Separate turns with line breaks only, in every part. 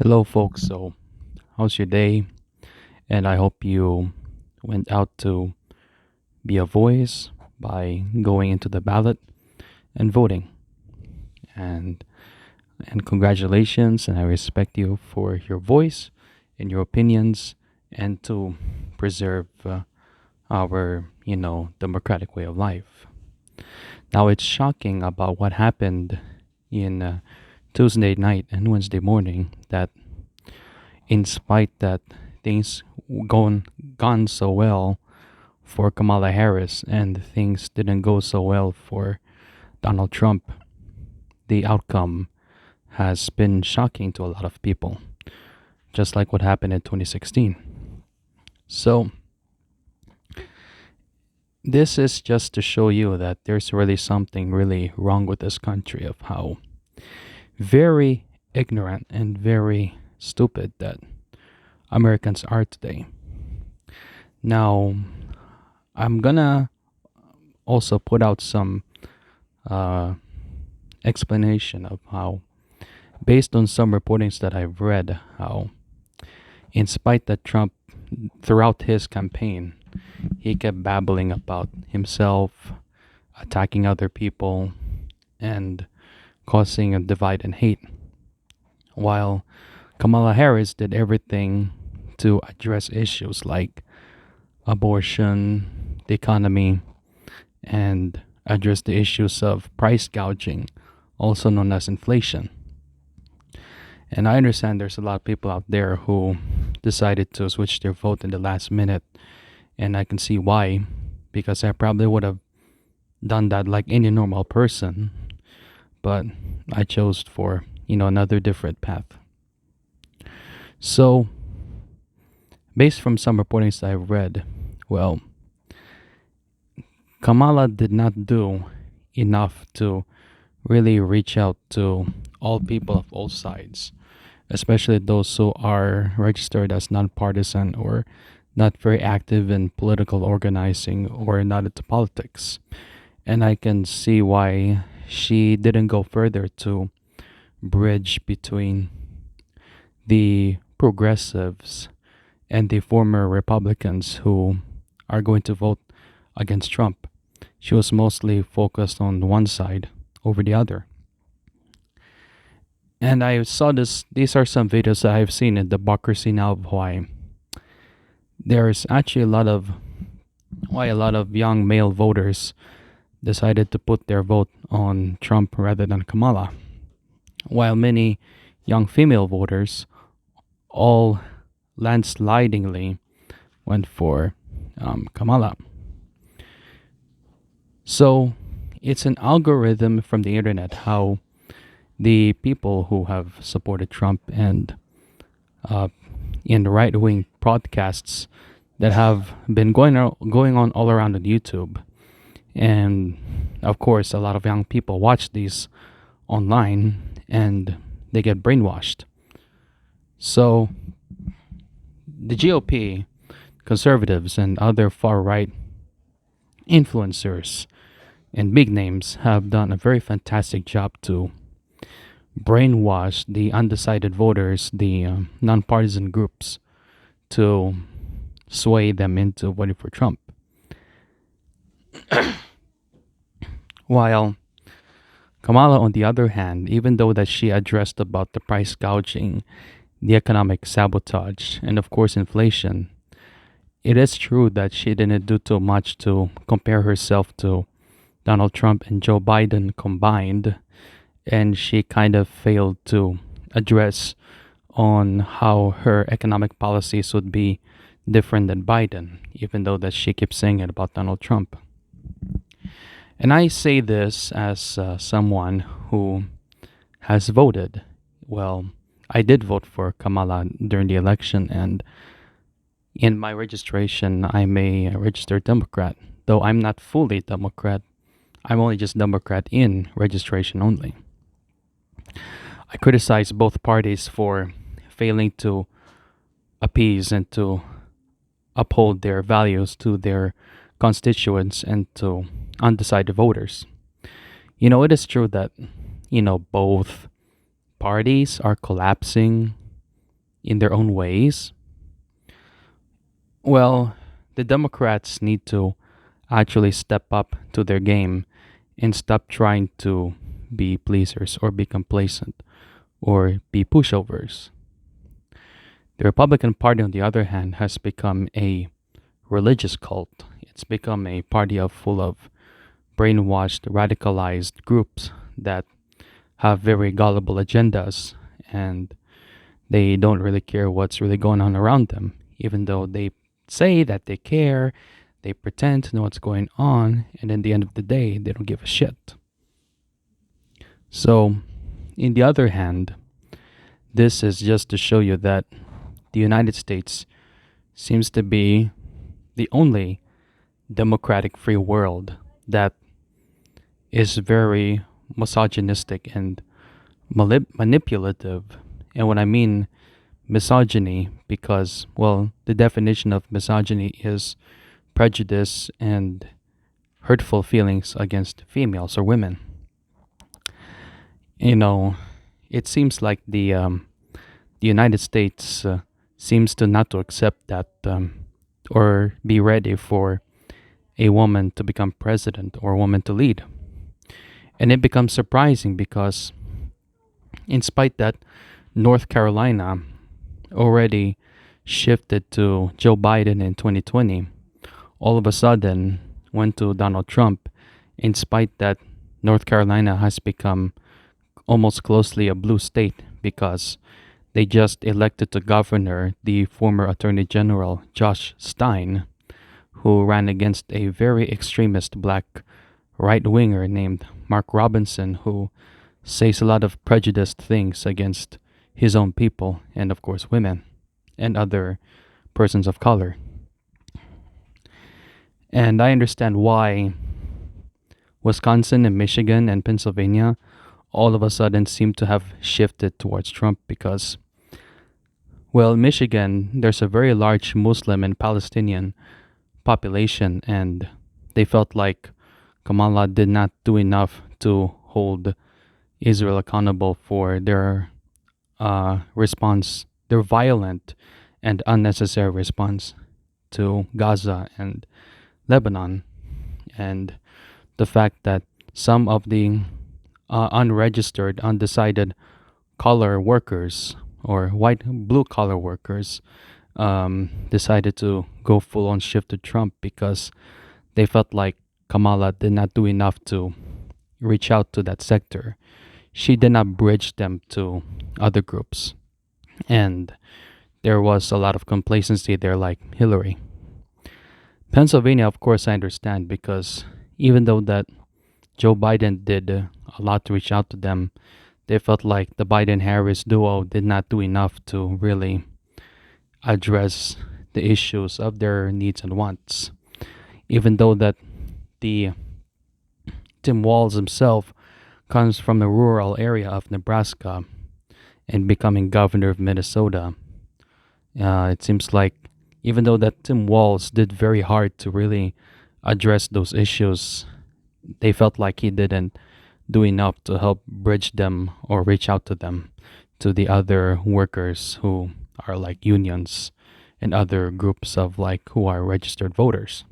Hello, folks. So, how's your day? And I hope you went out to be a voice by going into the ballot and voting. And and congratulations, and I respect you for your voice and your opinions, and to preserve our democratic way of life. Now, it's shocking about what happened in Tuesday night and Wednesday morning that in spite that things gone so well for Kamala Harris and things didn't go so well for Donald Trump, the outcome has been shocking to a lot of people, just like what happened in 2016. So, this is just to show you that there's really something really wrong with this country of how very ignorant and very stupid that Americans are today. Now, I'm gonna also put out some uh, explanation of how, based on some reportings that I've read, how, in spite that Trump, throughout his campaign, he kept babbling about himself, attacking other people, and causing a divide and hate, while Kamala Harris did everything to address issues like abortion, the economy, and address the issues of price gouging, also known as inflation. And I understand there's a lot of people out there who decided to switch their vote in the last minute, and I can see why, because I probably would have done that like any normal person, but I chose for, another different path. So, based from some reportings I've read, well, Kamala did not do enough to really reach out to all people of all sides, especially those who are registered as nonpartisan or not very active in political organizing or not into politics. And I can see why she didn't go further to bridge between the progressives and the former Republicans who are going to vote against Trump. She was mostly focused on one side over the other. And I saw this, these are some videos that I've seen in Democracy Now! Of Hawaii. There's actually a lot of young male voters decided to put their vote on Trump rather than Kamala, while many young female voters all landslidingly went for Kamala. So it's an algorithm from the internet how the people who have supported Trump and uh, in right wing podcasts that have been going on all around on YouTube. And of course, a lot of young people watch these online and they get brainwashed. So the GOP, conservatives, and other far right influencers and big names have done a very fantastic job to brainwash the undecided voters, the nonpartisan groups, to sway them into voting for Trump. While Kamala, on the other hand, even though that she addressed about the price gouging, the economic sabotage, and of course inflation, it is true that she didn't do too much to compare herself to Donald Trump and Joe Biden combined, and she kind of failed to address on how her economic policies would be different than Biden, even though that she keeps saying it about Donald Trump. And I say this as someone who has voted. Well, I did vote for Kamala during the election, and in my registration, I'm a registered Democrat. Though I'm not fully Democrat, I'm only just Democrat in registration only. I criticize both parties for failing to appease and to uphold their values to their constituents and to undecided voters. It is true that, both parties are collapsing in their own ways. Well, the Democrats need to actually step up to their game and stop trying to be pleasers or be complacent or be pushovers. The Republican Party, on the other hand, has become a religious cult. It's become a party of full of brainwashed, radicalized groups that have very gullible agendas, and they don't really care what's really going on around them, even though they say that they care. They pretend to know what's going on, and in the end of the day, they don't give a shit. So, in the other hand, this is just to show you that the United States seems to be the only democratic free world that is very misogynistic and manipulative. And when I mean misogyny, because, well, the definition of misogyny is prejudice and hurtful feelings against females or women. You know, it seems like the United States seems to not to accept that or be ready for a woman to become president or a woman to lead. And it becomes surprising because, in spite that North Carolina already shifted to Joe Biden in 2020, all of a sudden went to Donald Trump, in spite that North Carolina has become almost closely a blue state because they just elected to governor the former Attorney General Josh Stein, who ran against a very extremist black right winger named Mark Robinson, who says a lot of prejudiced things against his own people and, of course, women and other persons of color. And I understand why Wisconsin and Michigan and Pennsylvania all of a sudden seem to have shifted towards Trump because, well, in Michigan, there's a very large Muslim and Palestinian population, and they felt like Kamala did not do enough to hold Israel accountable for their response, their violent and unnecessary response to Gaza and Lebanon, and the fact that some of the unregistered, undecided collar workers or white blue collar workers decided to go full on shift to Trump because they felt like Kamala did not do enough to reach out to that sector. She did not bridge them to other groups. And there was a lot of complacency there, like Hillary. Pennsylvania, of course, I understand because even though that Joe Biden did a lot to reach out to them, they felt like the Biden Harris duo did not do enough to really address the issues of their needs and wants. Even though that the Tim Walz himself comes from the rural area of Nebraska and becoming governor of Minnesota, it seems like even though that Tim Walz did very hard to really address those issues, they felt like he didn't do enough to help bridge them or reach out to them, to the other workers who are like unions and other groups of like who are registered voters.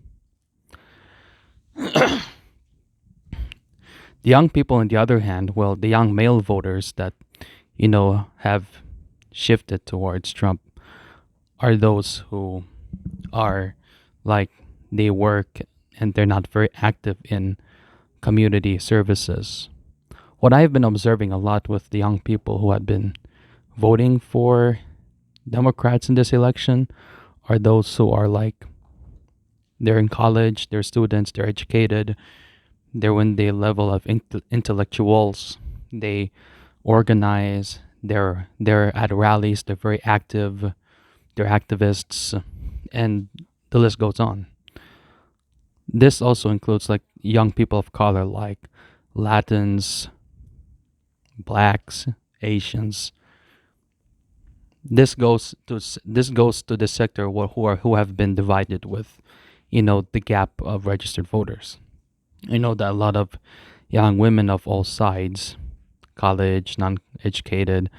The young people, on the other hand, well, the young male voters that, have shifted towards Trump are those who are like they work and they're not very active in community services. What I've been observing a lot with the young people who had been voting for Democrats in this election are those who are like they're in college, they're students, they're educated, they're in the level of intellectuals. They organize. They're at rallies. They're very active. They're activists, and the list goes on. This also includes like young people of color, like Latins, blacks, Asians. This goes to the sector who have been divided with, the gap of registered voters. I know that a lot of young women of all sides, college, non educated,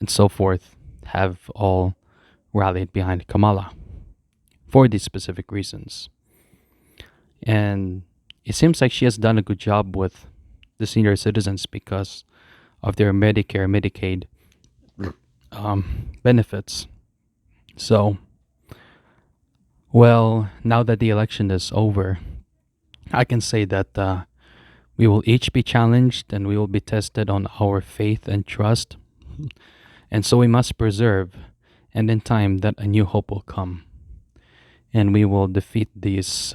and so forth, have all rallied behind Kamala for these specific reasons. And it seems like she has done a good job with the senior citizens because of their Medicare, Medicaid benefits. So, well, now that the election is over, I can say that we will each be challenged and we will be tested on our faith and trust. And so we must preserve, and in time, that a new hope will come. And we will defeat these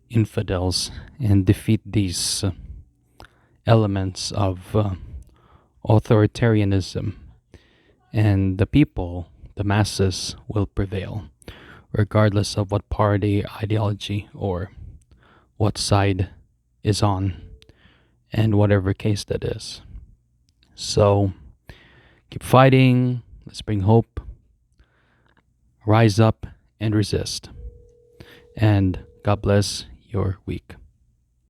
infidels and defeat these elements of authoritarianism. And the people, the masses, will prevail, regardless of what party, ideology, or what side is on, and whatever case that is. So keep fighting. Let's bring hope. Rise up and resist. And God bless your week.